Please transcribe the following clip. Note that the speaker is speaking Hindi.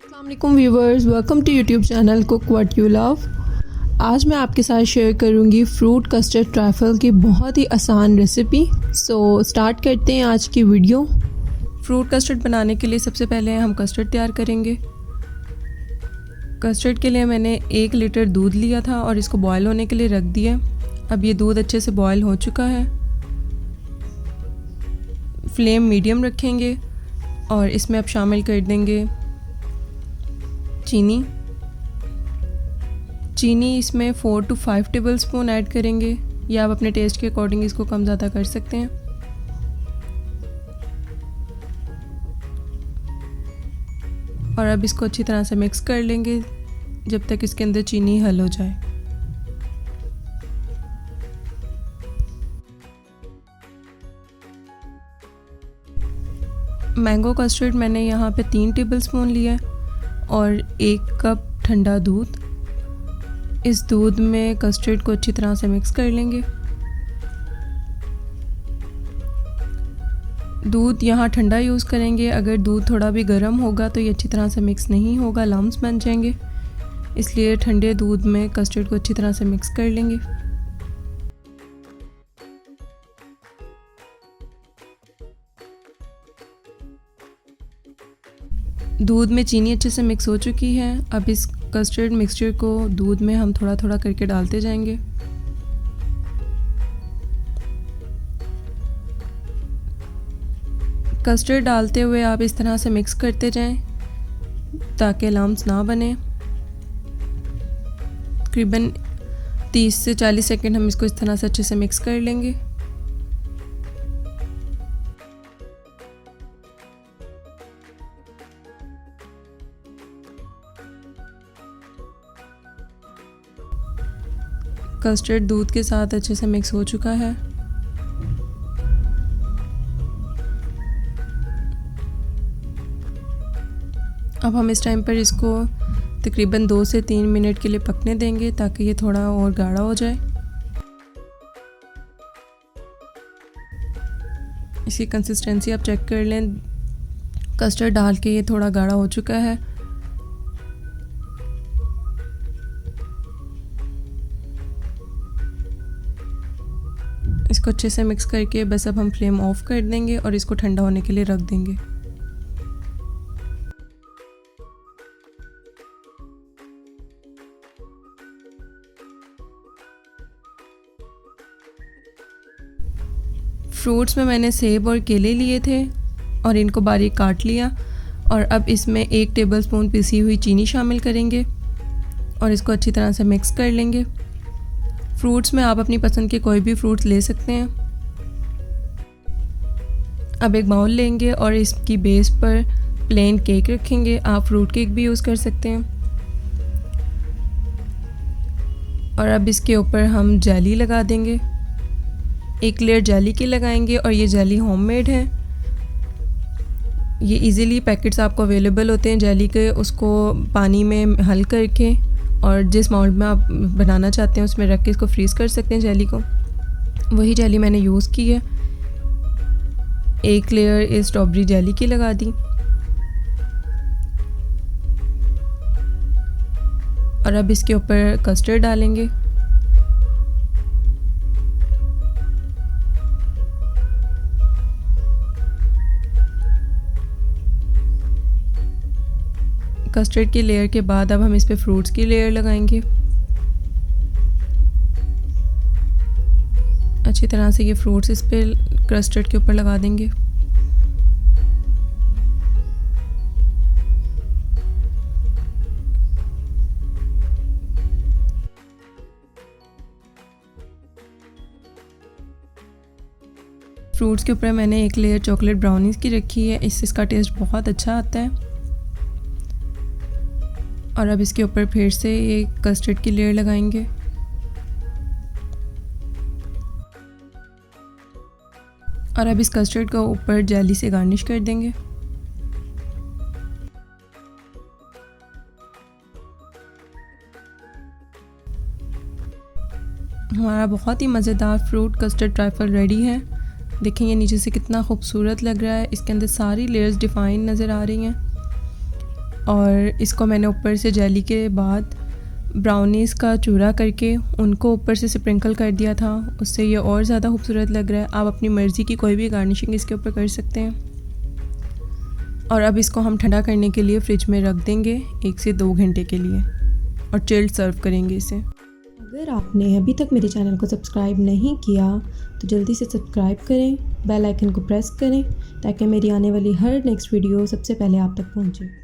अस्सलाम viewers, welcome to YouTube channel cook what you love. आज मैं आपके साथ शेयर करूंगी फ्रूट कस्टर्ड ट्रैफल की बहुत ही आसान रेसिपी। सो स्टार्ट करते हैं आज की वीडियो। फ्रूट कस्टर्ड बनाने के लिए सबसे पहले हम कस्टर्ड तैयार करेंगे। कस्टर्ड के लिए मैंने 1 लीटर दूध लिया था और इसको बॉयल होने के लिए रख दिया। अब ये दूध अच्छे से बॉयल हो चुका है। फ्लेम मीडियम रखेंगे और इसमें अब शामिल कर देंगे चीनी इसमें 4 to 5 टेबल स्पून ऐड करेंगे, या आप अपने टेस्ट के अकॉर्डिंग इसको कम ज़्यादा कर सकते हैं। और अब इसको अच्छी तरह से मिक्स कर लेंगे जब तक इसके अंदर चीनी हल हो जाए। मैंगो कस्टर्ड मैंने यहाँ पे 3 टेबल स्पून लिया और 1 कप ठंडा दूध। इस दूध में कस्टर्ड को अच्छी तरह से मिक्स कर लेंगे। दूध यहाँ ठंडा यूज़ करेंगे, अगर दूध थोड़ा भी गर्म होगा तो ये अच्छी तरह से मिक्स नहीं होगा, लम्स बन जाएंगे। इसलिए ठंडे दूध में कस्टर्ड को अच्छी तरह से मिक्स कर लेंगे। दूध में चीनी अच्छे से मिक्स हो चुकी है। अब इस कस्टर्ड मिक्सचर को दूध में हम थोड़ा थोड़ा करके डालते जाएंगे। कस्टर्ड डालते हुए आप इस तरह से मिक्स करते जाएं ताकि लम्स ना बने। तकरीबन 30 से 40 सेकंड हम इसको इस तरह से अच्छे से मिक्स कर लेंगे। कस्टर्ड दूध के साथ अच्छे से मिक्स हो चुका है। अब हम इस टाइम पर इसको तकरीबन 2 से 3 मिनट के लिए पकने देंगे ताकि ये थोड़ा और गाढ़ा हो जाए। इसकी कंसिस्टेंसी आप चेक कर लें। कस्टर्ड डाल के ये थोड़ा गाढ़ा हो चुका है। इसको अच्छे से मिक्स करके बस अब हम फ्लेम ऑफ कर देंगे और इसको ठंडा होने के लिए रख देंगे। फ्रूट्स में मैंने सेब और केले लिए थे और इनको बारीक काट लिया। और अब इसमें 1 टेबलस्पून पिसी हुई चीनी शामिल करेंगे और इसको अच्छी तरह से मिक्स कर लेंगे। फ्रूट्स में आप अपनी पसंद के कोई भी फ्रूट्स ले सकते हैं। अब एक बाउल लेंगे और इसकी बेस पर प्लेन केक रखेंगे। आप फ्रूट केक भी यूज़ कर सकते हैं। और अब इसके ऊपर हम जेली लगा देंगे। 1 लेयर जेली की लगाएंगे और ये जेली होममेड है। ये इजीली पैकेट्स आपको अवेलेबल होते हैं जेली के। उसको पानी में हल करके और जिस मोल्ड में आप बनाना चाहते हैं उसमें रख के इसको फ्रीज़ कर सकते हैं जेली को। वही जेली मैंने यूज़ की है। 1 लेयर इस स्ट्रॉबेरी जेली की लगा दी और अब इसके ऊपर कस्टर्ड डालेंगे। कस्टर्ड की लेयर के बाद अब हम इस पे फ्रूट्स की लेयर लगाएंगे। अच्छी तरह से ये फ्रूट्स इस पे कस्टर्ड के ऊपर लगा देंगे। फ्रूट्स के ऊपर मैंने 1 लेयर चॉकलेट ब्राउनीज की रखी है। इससे इसका टेस्ट बहुत अच्छा आता है। और अब इसके ऊपर फिर से ये कस्टर्ड की लेयर लगाएंगे। और अब इस कस्टर्ड को ऊपर जेली से गार्निश कर देंगे। हमारा बहुत ही मज़ेदार फ्रूट कस्टर्ड ट्राइफल रेडी है। देखें ये नीचे से कितना खूबसूरत लग रहा है। इसके अंदर सारी लेयर्स डिफाइन नज़र आ रही हैं। और इसको मैंने ऊपर से जेली के बाद ब्राउनीज़ का चूरा करके उनको ऊपर से स्प्रिंकल कर दिया था। उससे ये और ज़्यादा खूबसूरत लग रहा है। आप अपनी मर्ज़ी की कोई भी गार्निशिंग इसके ऊपर कर सकते हैं। और अब इसको हम ठंडा करने के लिए फ़्रिज में रख देंगे 1 से 2 घंटे के लिए और चिल्ड सर्व करेंगे इसे। अगर आपने अभी तक मेरे चैनल को सब्सक्राइब नहीं किया तो जल्दी से सब्सक्राइब करें, बेल आइकन को प्रेस करें ताकि मेरी आने वाली हर नेक्स्ट वीडियो सबसे पहले आप तक पहुंचे।